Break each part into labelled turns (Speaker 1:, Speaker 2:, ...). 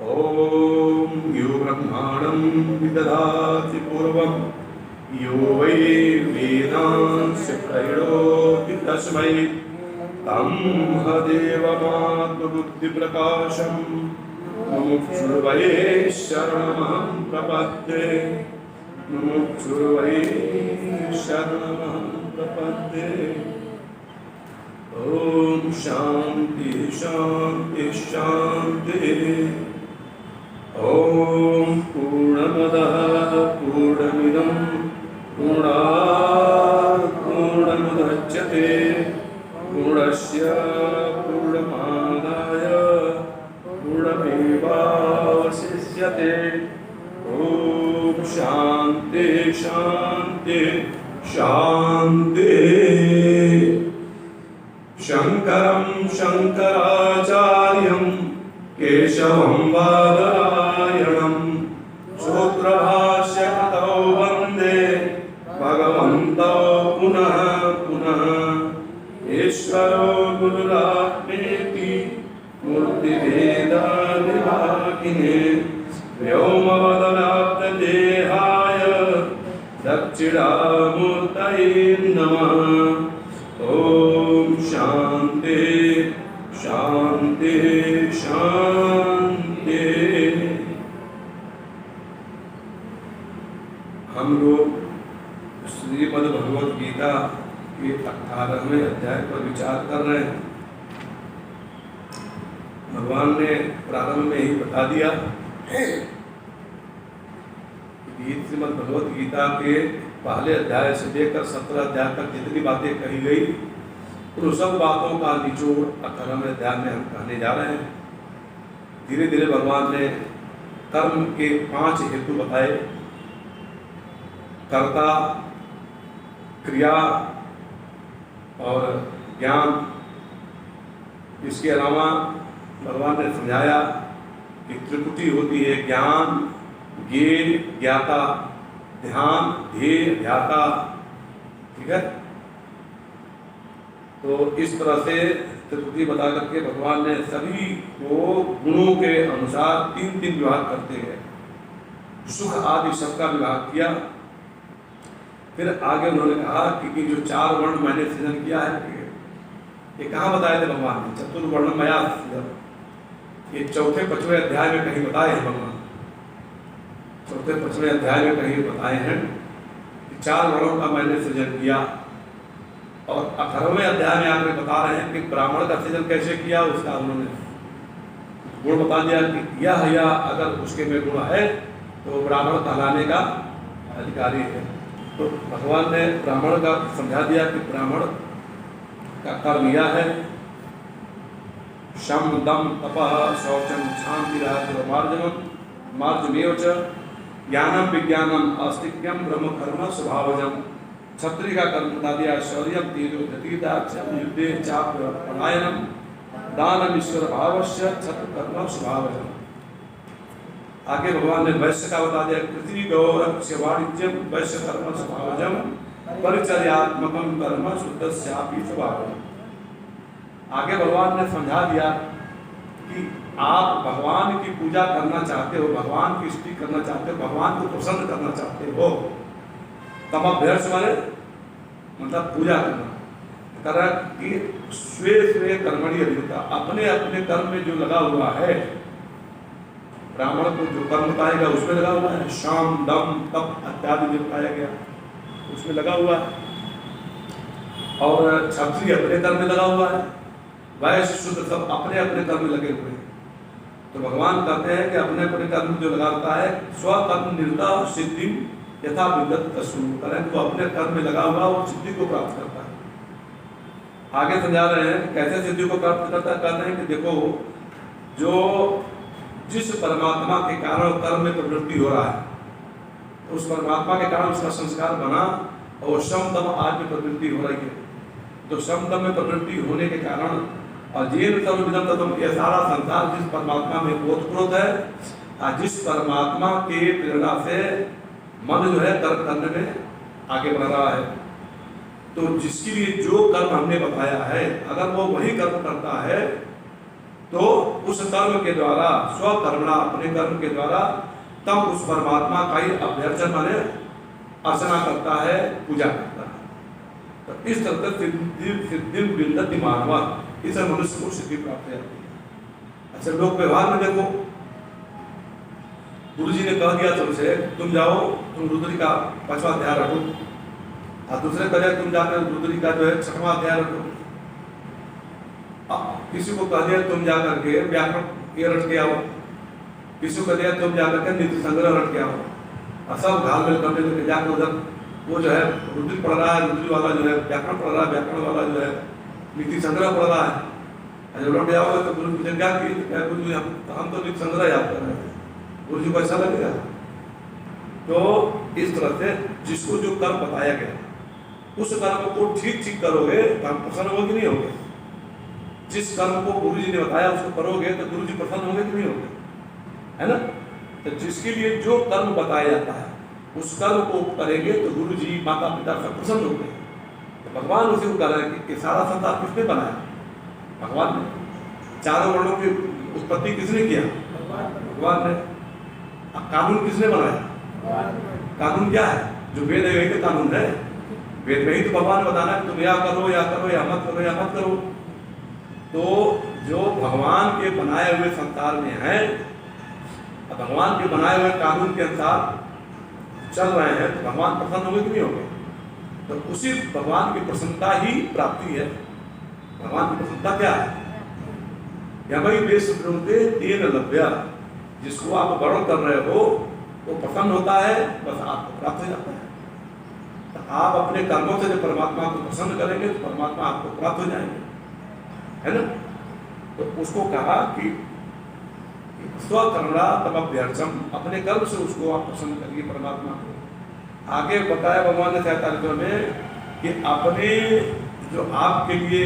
Speaker 1: ओम यो ब्रह्माणं विदधाति पूर्वं यो वै वेदांस्य प्रणोति तस्मै तं हदेवमात्मबुद्धिप्रकाशं मुमुक्षुर्वै शरणमहं प्रपद्ये मुमुक्षुर्वै शरणमहं प्रपद्ये। ओम शांति शांति शांति। ओम पूर्णमदः पूर्णमिदं पूर्णात् पूर्णमुदच्यते पूर्णस्य पूर्णमादाय पूर्णमेवावशिष्यते। ओम शांति शांति शांति। शंकरं शंकराचार्यं केशवं बादरायणं सूत्रभाष्यकृतौ वन्दे भगवन्तौ पुनः पुनः। ईश्वरो गुरुरात्मेति मूर्तिभेदविभागिने व्योमवदव्याप्तदेहाय दक्षिणामूर्तये नमः। ओम शांति शांति शांति। हम लोग श्रीमद् भगवत गीता के 18वें अध्याय पर विचार कर रहे हैं। भगवान ने प्रारंभ में ही बता दिया कि श्रीमद् भगवत गीता के पहले अध्याय से लेकर 17 अध्याय तक जितनी बातें कही गई उन सब बातों का निचोड़ 18वें अध्याय में हम कहने जा रहे हैं। धीरे धीरे भगवान ने कर्म के 5 हेतु बताए, कर्ता, क्रिया और ज्ञान। इसके अलावा भगवान ने समझाया कि त्रिपुटी होती है, ज्ञान, ज्ञेय, ज्ञाता, ध्यान, ध्येय, ध्याता। ठीक है, तो इस तरह से त्रिपुटी बता करके भगवान ने सभी को गुणों के अनुसार 3-3 विभाग करते हैं, सुख आदि सबका विभाग किया। फिर आगे उन्होंने कहा कि जो 4 वर्ण मैंने सृजन किया है, ये कहाँ बताए थे भगवान ने? चतुर्वर्ण मया सृजन। ये 4-5वें अध्याय में कहीं बताए हैं भगवान। 4-5वें अध्याय में कहीं बताए हैं कि 4 वर्णों का मैंने सृजन किया। और 18वें अध्याय में आकर बता रहे हैं कि ब्राह्मण का सृजन कैसे किया। उसका उन्होंने गुण बता दिया कि यह अगर उसके में गुण है तो ब्राह्मण कहलाने का अधिकारी है। तो भगवान ने ब्राह्मण का समझा दिया कि ब्राह्मण का कर्म यह है, शम दम तपः शौचम क्षांतिराजनम मार्जमेव च ज्ञानम विज्ञानम आस्तिक्यम ब्रह्म कर्म स्वभावजम। क्षत्रिय का कर्म बता दिया, शौर्यम तेजो गतिदाक्षम युद्धे चाप्य पलायनम दानम ईश्वर भावस्य क्षत्र कर्म स्वभावजम। आगे भगवान ने वैश्य का बता दिया, पृथ्वी गौरक्ष्य वाणिज्यम वैश्य कर्म स्वभावजम परिचर्यात्मकम कर्म शुद्धस्यापि स्वभावजम। आगे भगवान ने समझा दिया कि आप भगवान की पूजा करना चाहते हो, भगवान की स्तुति करना चाहते हो, भगवान को प्रसन्न करना चाहते हो, तमभ्यर्च माने मतलब पूजा करना। करा कि स्वे स्वे कर्मणि अभिरता, अपने अपने कर्म में जो लगा हुआ है, ब्राह्मण को जो कर्म बताएगा उसमें लगा हुआ है। शाम दम तप इत्यादि जो बताया गया उसमें लगा हुआ है। और क्षत्रिय अपने कर्म में लगा हुआ है, वैश्य शूद्र सब अपने अपने कर्म में लगे हुए हैं। तो भगवान कहते हैं कि अपने अपने कर्म जो लगाता है, स्वकर्म निरता सिद्धि यथा विद्युत तस्सु, करें तो अपने कर्म में लगा हुआ वो सिद्धि को प्राप्त करता है। आगे समझा रहे हैं कैसे सिद्धि को प्राप्त करता है। कहते हैं कि देखो, जो जिस परमात्मा के कारण कर्म में प्रवृत्ति हो रहा है, तो उस परमात्मा के कारण उसका संस्कार बना और शम दम आज में प्रवृत्ति हो रही है। तो शम दम में प्रवृत्ति होने के कारण और जीव तम ये सारा संसार जिस परमात्मा में ओतप्रोत है, जिस परमात्मा के प्रेरणा से मन जो है कर्म करने में आगे बढ़ रहा है। तो जिसके लिए जो कर्म हमने बताया है, अगर वो वही कर्म करता है तो उस कर्म के द्वारा, स्वकर्मणा, अपने कर्म के द्वारा, तब उस परमात्मा का ही अभ्यर्चन माने अर्चना करता है, पूजा करता है। तो इस तरह से सिद्धि विन्दति मानव, इसे मनुष्य को सिद्धि प्राप्त हो जाती है। अच्छा, लोग व्यवहार में देखो, गुरु जी ने कह दिया तुमसे, तुम जाओ, तुम रुद्री का 5वां अध्याय रखो, और दूसरे कह दिया तुम जाकर रुद्री का जो है 6वां अध्याय रखो। किसी को कह दिया तुम जाकर के व्याकरण ये रट के आओ, किसी को कह दिया तुम जाकर के नीति संग्रह रट के आओ, और सब घाल मेल करने लगे। जाकर उधर वो जो है रुद्री पढ़ रहा है, रुद्री वाला जो है व्याकरण पढ़ रहा है, व्याकरण वाला जो है नीति संग्रह पढ़ रहा है। जब लौट जाओगे तो गुरु पूछे क्या की, गुरु जी हम तो नीति संग्रह याद कर रहे थे। गुरु जी को ऐसा लगेगा। तो इस तरह से जिसको जो कर्म बताया गया उस कर्म को ठीक ठीक करोगे तो हम प्रसन्न होगे कि नहीं होगे? जिस कर्म को गुरु जी ने बताया उसको करोगे तो गुरु जी प्रसन्न होंगे कि नहीं होंगे? है ना? तो जिसके लिए जो कर्म बताया जाता है उस कर्म को करेंगे तो गुरु जी, माता पिता सब प्रसन्न होंगे। तो भगवान उसी को कह रहे हैं कि सारा संसार किसने बनाया? भगवान ने। चारों वर्णों की उत्पत्ति किसने किया? भगवान ने। कानून किसने बनाया? कानून क्या है? जो वेद है वही तो कानून है। वेद में ही तो भगवान ने बताना कि तुम या करो या करो या मत करो या मत करो। तो जो भगवान के बनाए हुए संसार में है, भगवान के बनाए हुए कानून के अनुसार चल रहे हैं, तो भगवान प्रसन्न होंगे कि नहीं होंगे? तो उसी भगवान की प्रसन्नता ही प्राप्ति है। भगवान की प्रसन्नता क्या है? या भाई देश तेन लभ्य, जिसको आप वर्णन कर रहे हो वो प्रसन्न होता है, बस आपको प्राप्त हो जाता है। तो आप अपने कर्मों से जब परमात्मा को प्रसन्न करेंगे तो परमात्मा आपको प्राप्त हो जाएंगे, है ना? तो उसको कहा कि स्वकर्मणा तमभ्यर्चम, अपने कर्म से उसको आप प्रसन्न करिए परमात्मा को। आगे बताया भगवान ने 47 में कि अपने जो आपके लिए,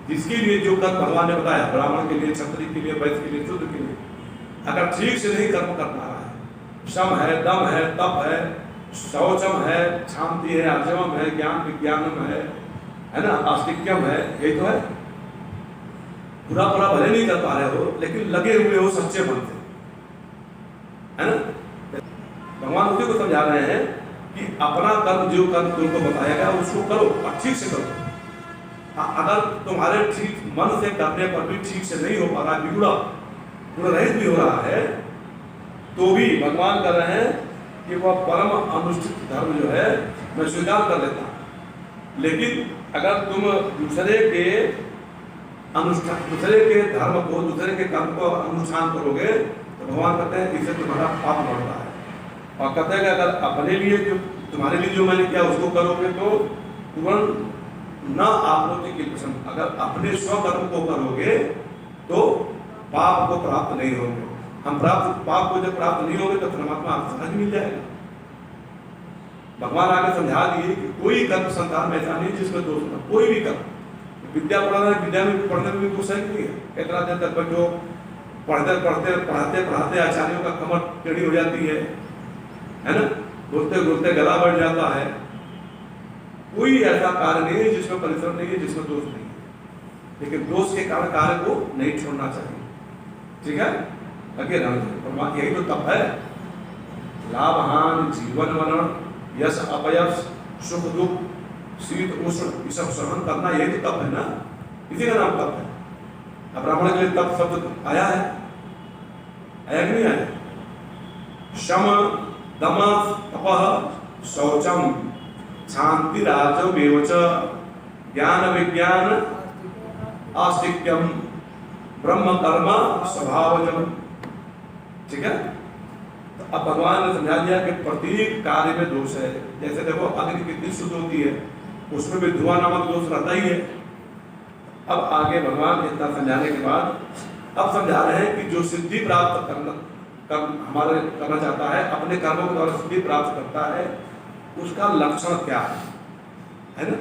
Speaker 1: जिसके लिए जो कर्म भगवान ने बताया, ब्राह्मण के लिए, क्षत्रिय के लिए, वैश्य के लिए, शूद्र के लिए, अगर ठीक से नहीं कर्म कर पा रहा है, शम है, दम है, तप है, शौचम है, शांति है, आर्जवम है, ज्ञान विज्ञानम है ना, आस्तिक्यम है, ये तो है। पूरा पूरा भले नहीं कर पा रहे हो लेकिन लगे हुए हो सच्चे मन से, है ना? भगवान उसी को समझा रहे हैं कि अपना कर्म, जो कर्म तुमको बताया गया उसको करो और ठीक से करो। अगर तुम्हारे ठीक मन से करने पर भी ठीक से नहीं हो पा रहा, बिगड़ा गुण रहित भी हो रहा है, तो भी भगवान कर रहे हैं कि वह परम अनुष्ठित धर्म जो है मैं स्वीकार कर लेता हूं। लेकिन अगर तुम दूसरे के अनुष्ठान, दूसरे के धर्म को, दूसरे के कर्म को अनुष्ठान करोगे तो भगवान कहते हैं इससे तुम्हारा पाप बढ़ता है। और कहते हैं कि अगर अपने लिए, जो तुम्हारे लिए जो मैंने किया उसको करोगे तो तुरंत न आपत्ति की प्रसन्न। अगर अपने स्वकर्म को करोगे तो पाप को प्राप्त नहीं होंगे। हम पाप को जब प्राप्त नहीं होंगे तो परमात्मा सहज मिल जाएगा। भगवान आगे समझा दिए कि कोई कर्म संसार में ऐसा नहीं जिसमें दोष हो, कोई भी कर्म। विद्या पढ़ाना, विद्या में पढ़ने में भी दोष है नहीं है। इतना देर तक बच्चों पढ़ाते आचार्यों का कमर टेढ़ी हो जाती है ना, बोलते बोलते गला बढ़ जाता है। कोई ऐसा कार्य नहीं है जिसमें परिश्रम नहीं है, जिसमें दोष नहीं है। लेकिन दोष के कारण कार्य को नहीं छोड़ना चाहिए, ठीक है? अगे यही तो तप है। लाभ हानि, जीवन मरण, यश अपयश, सुख दुख, शीत उष्ण, ये सब सहन करना, यही तो तप है ना। इसी का नाम तप है। अब ब्राह्मण के लिए तप शब्द आया है, आया कि नहीं आया? शम दम तपः शौचम शांति राजवेव च ज्ञान विज्ञान आस्तिक्यम ब्रह्म कर्म स्वभावजम, ठीक है? तो अब भगवान ने समझा दिया कि प्रत्येक कार्य में दोष है। जैसे देखो अग्नि कितनी शुद्ध होती है, उसमें भी धुआं नामक दोष रहता ही है। अब आगे भगवान इतना समझाने के बाद अब समझा रहे हैं कि जो सिद्धि प्राप्त हमारे करना चाहता है, अपने कर्मों के द्वारा सिद्धि प्राप्त करता है, उसका लक्षण क्या है ना?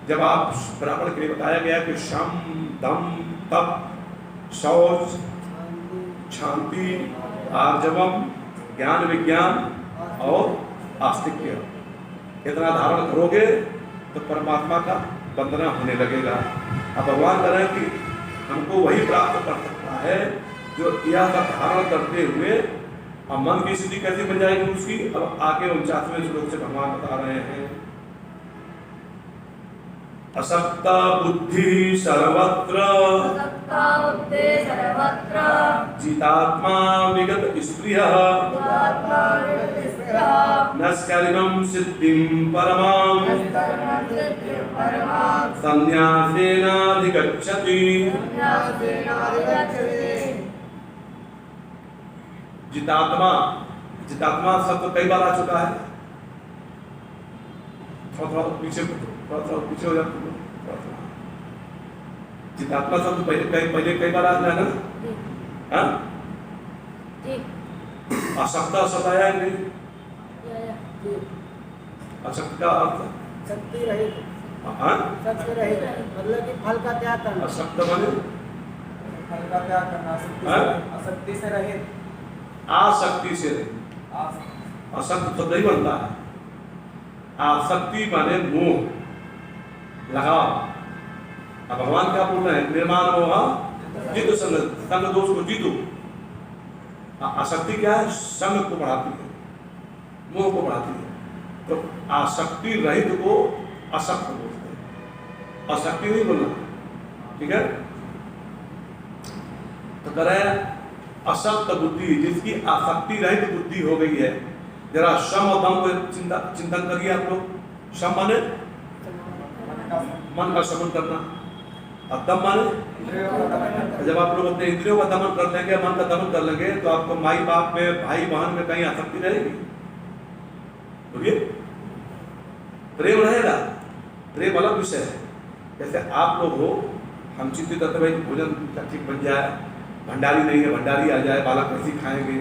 Speaker 1: जब आप ब्राह्मण के लिए बताया गया कि शम दम तप शौच शांति आर्जवम ज्ञान विज्ञान और आस्तिक्य, इतना धारण करोगे तो परमात्मा का वंदना होने लगेगा। अब भगवान कह रहे हैं कि हमको वही प्राप्त कर सकता है जो यह सब धारण करते हुए। अब मन की स्थिति कैसे बन जाएगी उसकी, अब आगे 49वें श्लोक से भगवान बता रहे हैं। असक्ता बुद्धि सर्वत्र जितात्मा विगत स्पृहः नस्करिणं सिद्धिं परमां संन्यासेनाधिगच्छति। जितात्मा, जितात्मा शब्द कई बार आ चुका है। थोड़ा पीछे हो जाते। जितात्मा शब्द पहले कई बार आता है ना। हाँ, असक्ता सताया नहीं। असक्त का अर्थ
Speaker 2: शक्ति रहित, शक्ति रहित मतलब कि फल का त्याग करना।
Speaker 1: असक्त माने
Speaker 2: फल का त्याग करना, आसक्ति से रहित।
Speaker 1: आसक्ति से रहित, असक्त तो नहीं बनता है। आसक्ति माने मोह, लगाव। अब भगवान क्या बोल रहे हैं, निर्माण मोह जीतो संग दोष को जीतो। आसक्ति क्या है, संग को बढ़ाती है, मोह को बढ़ाती है। तो आसक्ति रहित को असक्त बोलते हैं, असक्ति नहीं बोलना, ठीक है। तो कह रहे हैं असक्त बुद्धि, जिसकी आसक्ति रहित बुद्धि हो गई है। जरा शम और दम को चिंतन करिए आप लोग। शम माने मन का शमन करना, और दम माने जब आप लोग अपने इंद्रियों का दमन कर लेंगे, मन का दमन कर लेंगे, तो आपको माई बाप में, भाई बहन में कहीं आसक्ति रहेगी? बोलिए, प्रेम रहेगा। प्रेम अलग विषय है। जैसे आप लोग हो, हम चिंतित रहते भाई भोजन ठीक बन जाए, भंडारी नहीं है भंडारी आ जाए, बालक कैसे खाएंगे,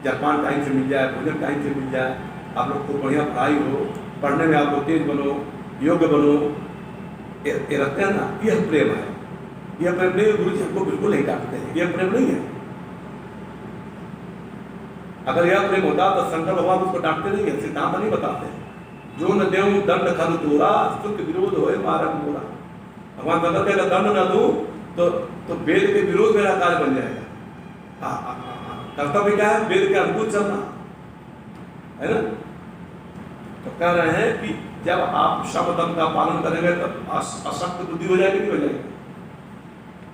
Speaker 1: जलपान टाइम से मिल जाए, भोजन टाइम से मिल जाए, आप लोग को बढ़िया पढ़ाई हो, पढ़ने में आप लोग तेज बनो, योग्य बनो, ये रखते हैं ना। यह प्रेम है। यह प्रेम नहीं, गुरु जी हमको बिल्कुल नहीं डांटते हैं, यह प्रेम नहीं है। अगर यह प्रेम होता तो शंकर भगवान उसको डांटते नहीं है, सिद्धांत नहीं बताते। जो न देव दंड खल तोरा, सुख विरोध होए मारक मोरा। भगवान कहते हैं अगर दंड न दूं तो वेद के विरोध मेरा कार्य बन जाएगा। कर्तव्य क्या है, वेद के अनुकूल चलना है ना। तो कह रहे हैं कि जब आप शब्द का पालन करेंगे तो असक्त बुद्धि हो जाएगी, नहीं हो जाएगी।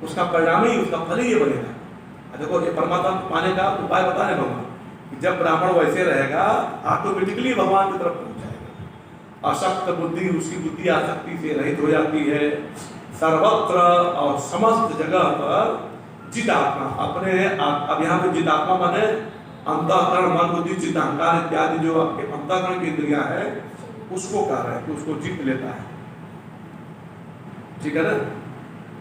Speaker 1: उसका परिणाम ही, उसका फल ही ये बनेगा। देखो ये परमात्मा पाने का उपाय बता रहे भगवान कि जब ब्राह्मण वैसे रहेगा ऑटोमेटिकली भगवान की तरफ पहुंच जाएगा। असक्त बुद्धि, उसकी बुद्धि आसक्ति से रहित हो जाती है। सर्वत्र और समस्त जगह पर जितात्मा अपने, अब यहाँ पे जितात्मा माने अंतःकरण, मन, बुद्धि, चित्त, अहंकार इत्यादि जो आपके अंतःकरण की इंद्रियां है, उसको कह रहे हैं कि उसको जीत लेता है, ठीक है ना।